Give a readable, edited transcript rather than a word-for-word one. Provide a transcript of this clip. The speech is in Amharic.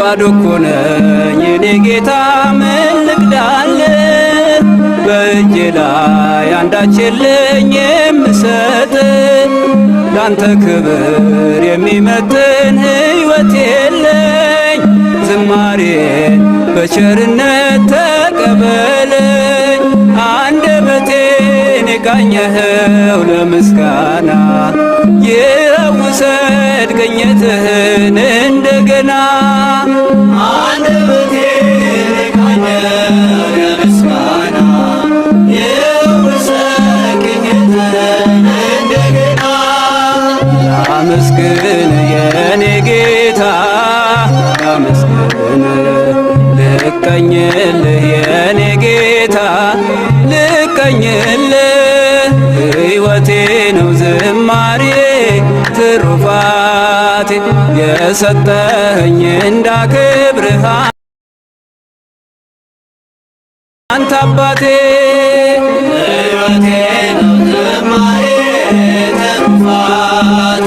ባዶ እኮ ነኝ የኔ ጌታ ምን ልክዳል? በእጄ ላይ አንዳች የለኝ የምሰጥ ላንተ ክብር የሚመጥን ሕይወት የለኝ። ዝማሬን በቸርነት ተቀበለኝ አንደበቴን የቃኘኸው ለምስጋና ይውሰድ ቅኝትህን እንደገና አንደበቴን የቃኘኸው ለምስጋና ይውሰድ ቅኝትህን እንደገና ላመስግን የኔ ጌታ ላመስግን ልቀኝልህ የኔ ጌታ ልቀኝልህ ሕይወቴ ነው ዝማሬ ትሩፋቴ የሰጠኸኝ እንዳከብርህ አንተ አባቴ ሕይወቴ ነው ዝማሬ ትሩፋቴ